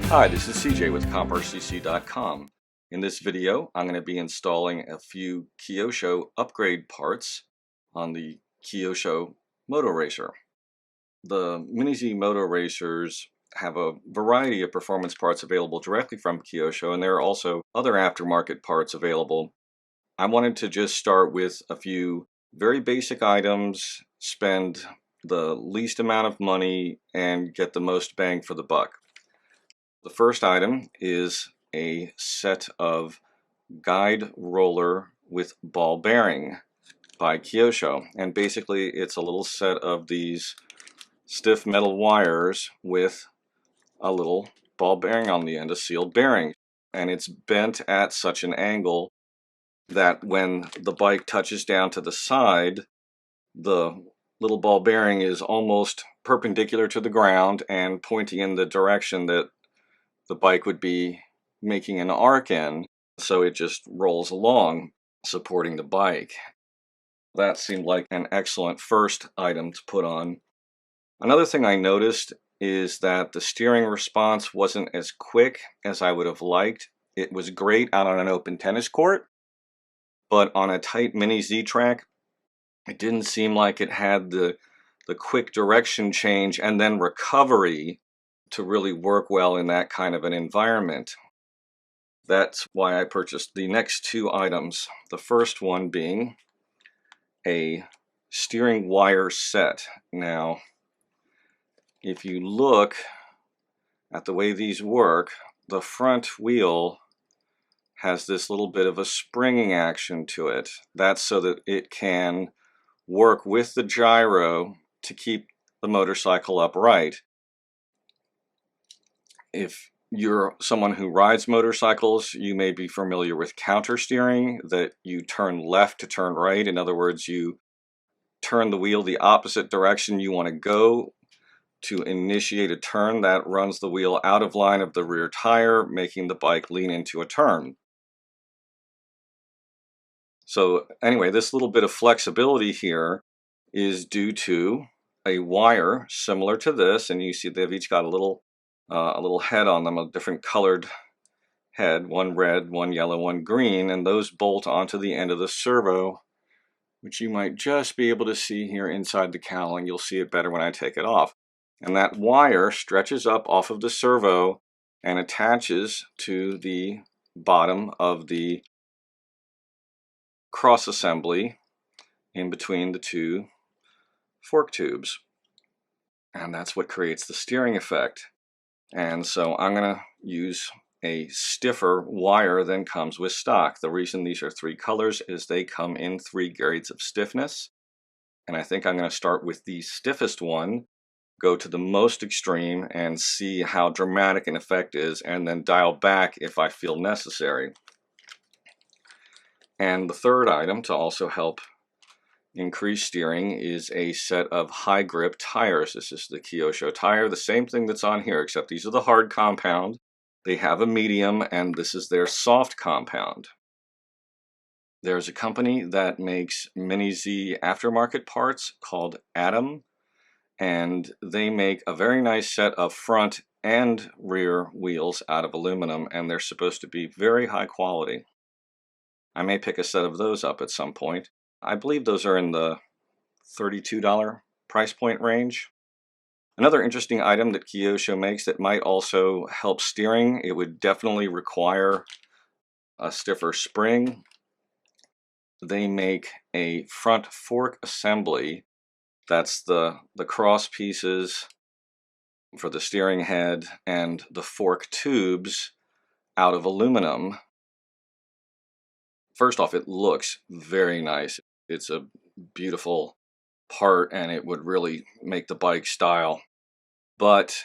Hi, this is CJ with CompRCC.com. In this video, I'm going to be installing a few Kyosho upgrade parts on the Kyosho Moto Racer. The Mini Z Moto Racers have a variety of performance parts available directly from Kyosho, and there are also other aftermarket parts available. I wanted to just start with a few very basic items, spend the least amount of money, and get the most bang for the buck. The first item is a set of guide roller with ball bearing by Kyosho, and basically it's a little set of these stiff metal wires with a little ball bearing on the end, a sealed bearing, and it's bent at such an angle that when the bike touches down to the side, the little ball bearing is almost perpendicular to the ground and pointing in the direction that the bike would be making an arc in, so it just rolls along, supporting the bike. That seemed like an excellent first item to put on. Another thing I noticed is that the steering response wasn't as quick as I would have liked. It was great out on an open tennis court, but on a tight Mini Z track, it didn't seem like it had the quick direction change and then recovery to really work well in that kind of an environment. That's why I purchased the next two items. The first one being a steering wire set. Now, if you look at the way these work, the front wheel has this little bit of a springing action to it. That's so that it can work with the gyro to keep the motorcycle upright. If you're someone who rides motorcycles, you may be familiar with counter steering, that you turn left to turn right. In other words, you turn the wheel the opposite direction you want to go to initiate a turn. That runs the wheel out of line of the rear tire, making the bike lean into a turn. So anyway, this little bit of flexibility here is due to a wire similar to this, and you see they've each got a little head on them, a different colored head, one red, one yellow, one green, and those bolt onto the end of the servo, which you might just be able to see here inside the cowling. You'll see it better when I take it off. And that wire stretches up off of the servo and attaches to the bottom of the cross assembly in between the two fork tubes. And that's what creates the steering effect. And so I'm going to use a stiffer wire than comes with stock. The reason these are three colors is they come in three grades of stiffness. And I think I'm going to start with the stiffest one, go to the most extreme, and see how dramatic an effect is, and then dial back if I feel necessary. And the third item to also help increase steering is a set of high grip tires. This is the Kyosho tire, the same thing that's on here, except these are the hard compound. They have a medium, and this is their soft compound. There's a company that makes Mini Z aftermarket parts called Atom, and they make a very nice set of front and rear wheels out of aluminum, and they're supposed to be very high quality. I may pick a set of those up at some point. I believe those are in the $32 price point range. Another interesting item that Kyosho makes that might also help steering, it would definitely require a stiffer spring. They make a front fork assembly. That's the cross pieces for the steering head and the fork tubes out of aluminum. First off, it looks very nice. It's a beautiful part, and it would really make the bike style. But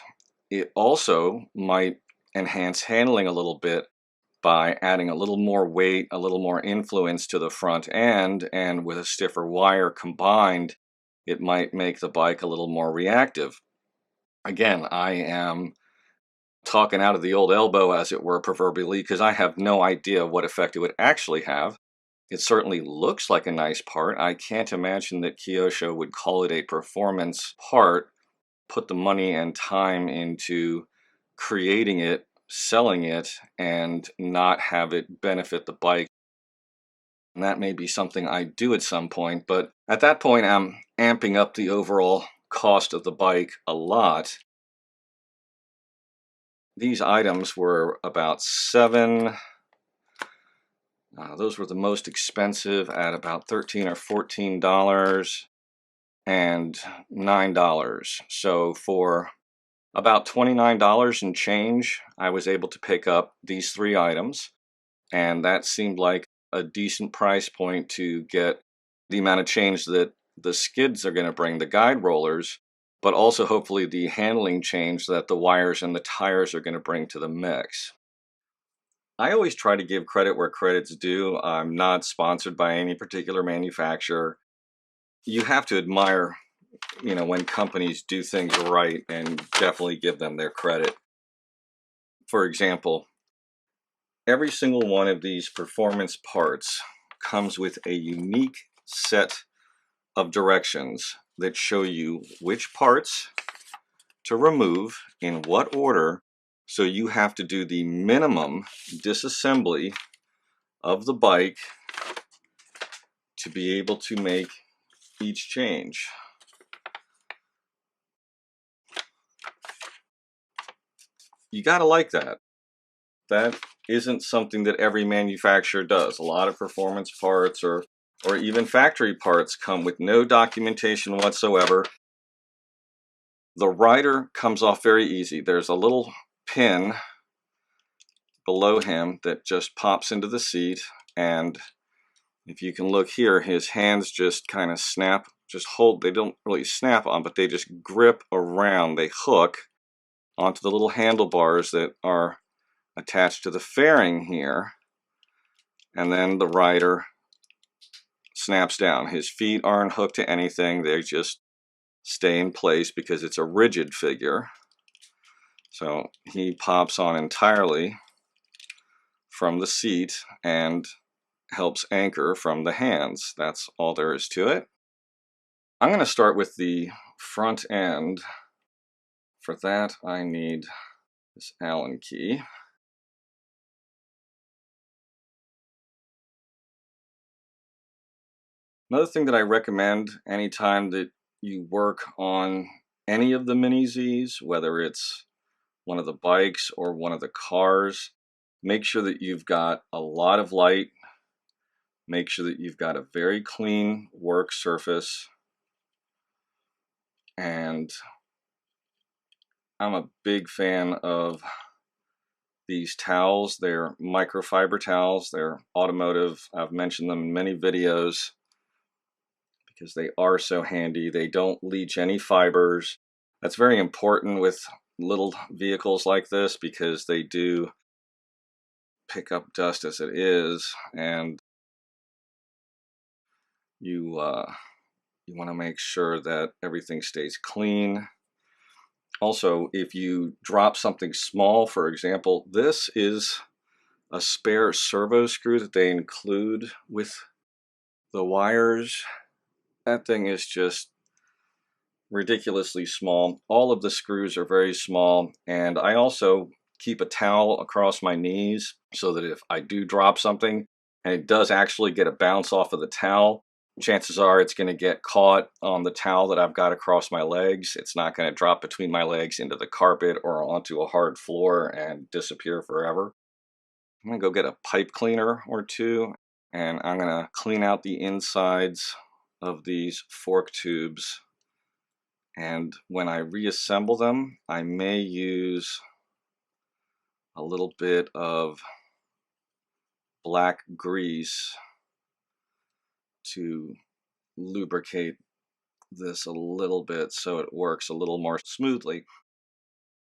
it also might enhance handling a little bit by adding a little more weight, a little more influence to the front end, and with a stiffer wire combined, it might make the bike a little more reactive. Again, I am talking out of the old elbow, as it were, proverbially, because I have no idea what effect it would actually have. It certainly looks like a nice part. I can't imagine that Kyosho would call it a performance part, put the money and time into creating it selling it and not have it benefit the bike. And that may be something I do at some point, but at that point I'm amping up the overall cost of the bike a lot. These items were about those were the most expensive at about $13 or $14 and $9. So for about $29 and change, I was able to pick up these 3 items, and that seemed like a decent price point to get the amount of change that the skids are going to bring, the guide rollers, but also hopefully the handling change that the wires and the tires are going to bring to the mix. I always try to give credit where credit's due. I'm not sponsored by any particular manufacturer. You have to admire, when companies do things right, and definitely give them their credit. For example, every single one of these performance parts comes with a unique set of directions that show you which parts to remove in what order, so you have to do the minimum disassembly of the bike to be able to make each change. You gotta like that. That isn't something that every manufacturer does. A lot of performance parts or even factory parts come with no documentation whatsoever. The rider comes off very easy. There's a little pin below him that just pops into the seat, and if you can look here, his hands just kind of snap, they don't really snap on, but they just grip around, they hook onto the little handlebars that are attached to the fairing here, and then the rider snaps down. His feet aren't hooked to anything, they just stay in place because it's a rigid figure. So he pops on entirely from the seat and helps anchor from the hands. That's all there is to it. I'm going to start with the front end. For that, I need this Allen key. Another thing that I recommend anytime that you work on any of the Mini Zs, whether it's one of the bikes or one of the cars, make sure that you've got a lot of light. Make sure that you've got a very clean work surface. And I'm a big fan of these towels. They're microfiber towels. They're automotive. I've mentioned them in many videos because they are so handy. They don't leach any fibers. That's very important with little vehicles like this because they do pick up dust as it is, and you want to make sure that everything stays clean. Also, if you drop something small, for example, this is a spare servo screw that they include with the wires. That thing is just ridiculously small. All of the screws are very small, and I also keep a towel across my knees so that if I do drop something and it does actually get a bounce off of the towel, chances are it's going to get caught on the towel that I've got across my legs. It's not going to drop between my legs into the carpet or onto a hard floor and disappear forever. I'm going to go get a pipe cleaner or two, and I'm going to clean out the insides of these fork tubes. And when I reassemble them, I may use a little bit of black grease to lubricate this a little bit so it works a little more smoothly.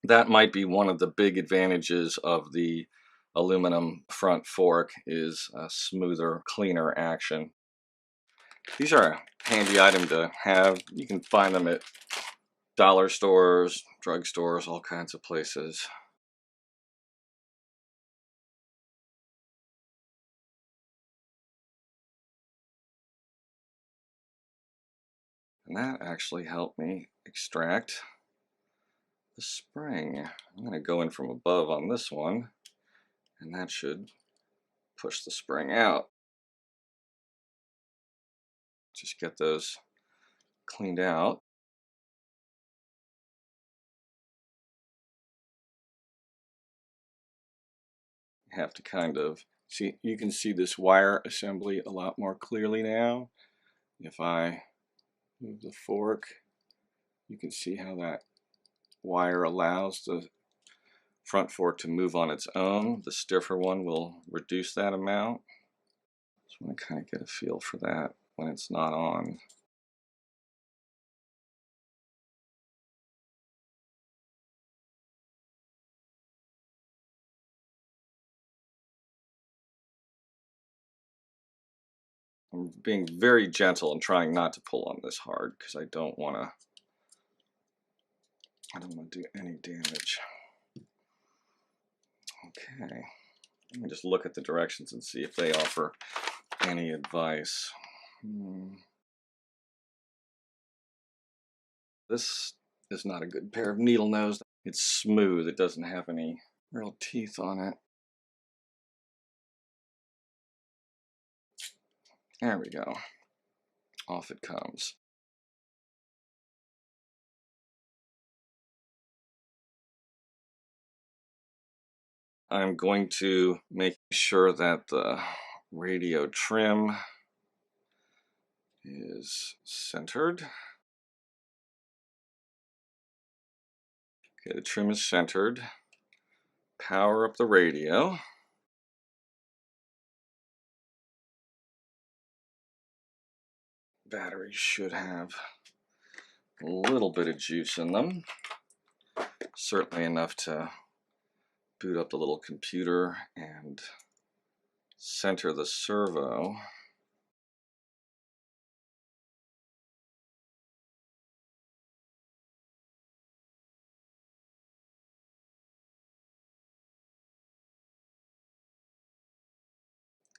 That might be one of the big advantages of the aluminum front fork, is a smoother, cleaner action. These are a handy item to have. You can find them at dollar stores, drug stores, all kinds of places. And that actually helped me extract the spring. I'm going to go in from above on this one, and that should push the spring out. Just get those cleaned out. You have to kind of see, you can see this wire assembly a lot more clearly now. If I move the fork, you can see how that wire allows the front fork to move on its own. The stiffer one will reduce that amount. Just want to kind of get a feel for that when it's not on. I'm being very gentle and trying not to pull on this hard because I don't want to do any damage. Okay, let me just look at the directions and see if they offer any advice. This is not a good pair of needle nose. It's smooth, it doesn't have any real teeth on it. There we go. Off it comes. I'm going to make sure that the radio trim is centered. Okay, the trim is centered. Power up the radio. Batteries should have a little bit of juice in them. Certainly enough to boot up the little computer and center the servo.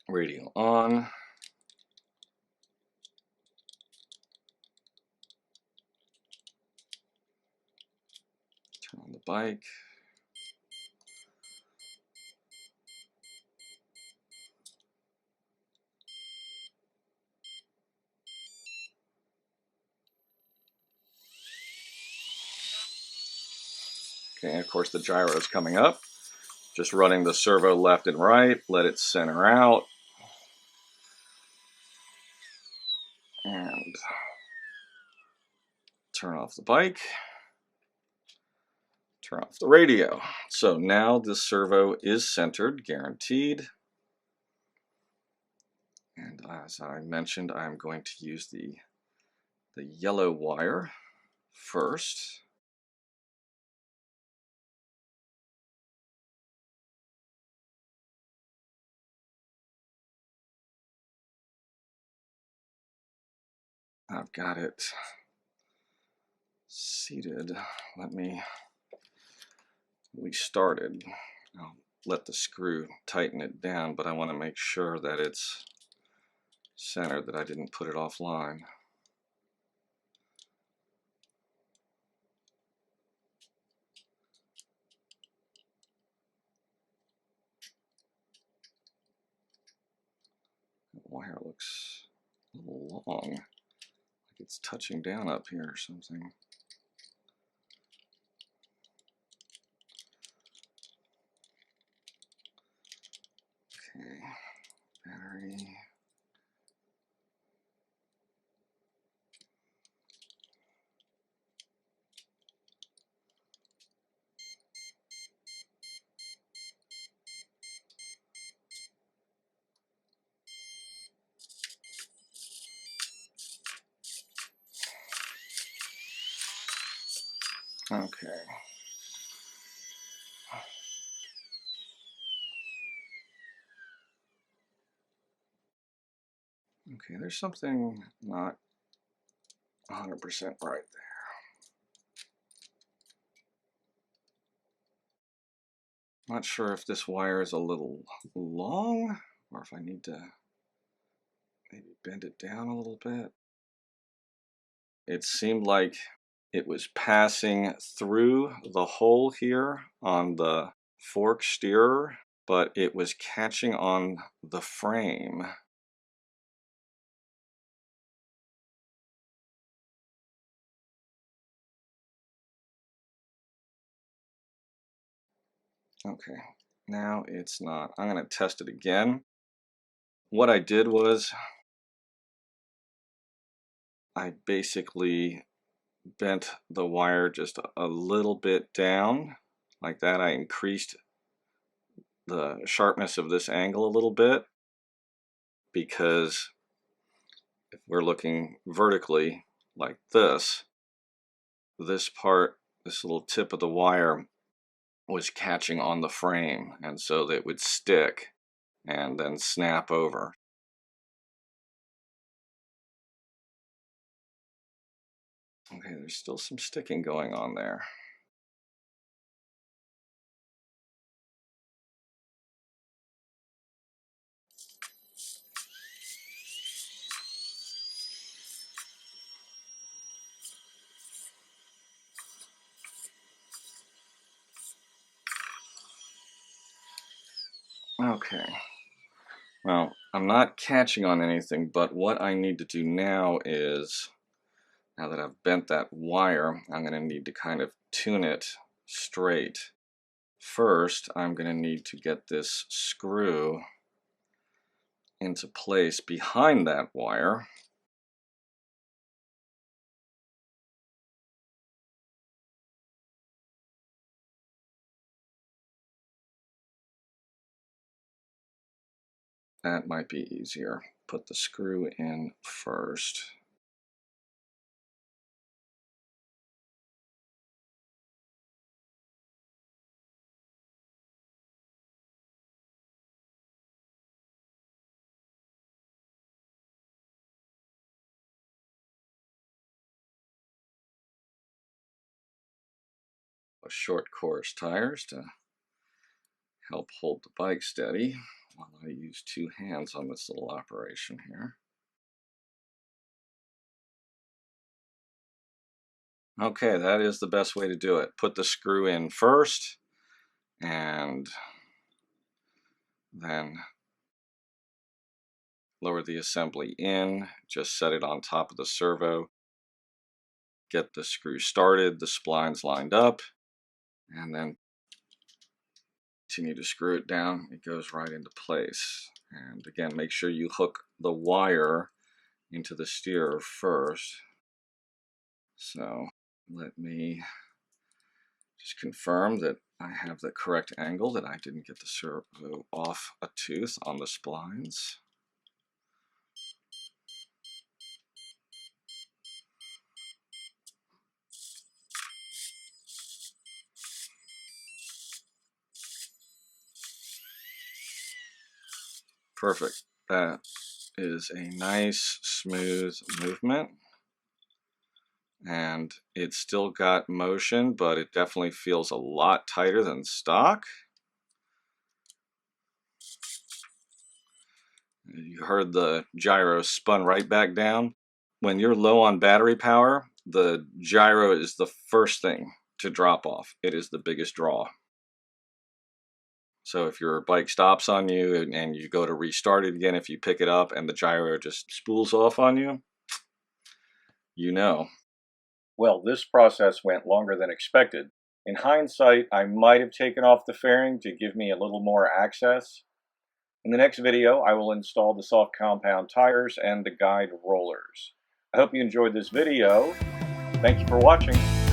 Radio on. Turn on the bike. Okay, and of course the gyro is coming up. Just running the servo left and right, let it center out. And turn off the bike. Turn off the radio. So now the servo is centered, guaranteed. And as I mentioned, I'm going to use the yellow wire first. I've got it seated. Let me started. I'll let the screw tighten it down, but I want to make sure that it's centered, that I didn't put it offline. The wire looks a little long, like it's touching down up here or something. Okay, battery. Okay. Okay, there's something not 100% right there. Not sure if this wire is a little long or if I need to maybe bend it down a little bit. It seemed like it was passing through the hole here on the fork steerer, but it was catching on the frame. Okay, now it's not. I'm going to test it again. What I did was I basically bent the wire just a little bit down like that. I increased the sharpness of this angle a little bit, because if we're looking vertically like this part, this little tip of the wire was catching on the frame, and so that it would stick and then snap over. Okay, there's still some sticking going on there. Okay, well, I'm not catching on anything, but what I need to do now is, now that I've bent that wire, I'm going to need to kind of tune it straight. First, I'm going to need to get this screw into place behind that wire. That might be easier. Put the screw in first. Short course tires to help hold the bike steady while I use two hands on this little operation here. Okay, that is the best way to do it. Put the screw in first, and then lower the assembly in. Just set it on top of the servo. Get the screw started, the splines lined up, and then continue to screw it down. It goes right into place. And again, make sure you hook the wire into the steerer first. So let me just confirm that I have the correct angle, that I didn't get the servo off a tooth on the splines. Perfect. That is a nice smooth movement, and it's still got motion, but it definitely feels a lot tighter than stock. You heard the gyro spun right back down. When you're low on battery power, the gyro is the first thing to drop off. It is the biggest draw. So if your bike stops on you and you go to restart it again, if you pick it up and the gyro just spools off on you, you know. Well, this process went longer than expected. In hindsight, I might have taken off the fairing to give me a little more access. In the next video, I will install the soft compound tires and the guide rollers. I hope you enjoyed this video. Thank you for watching.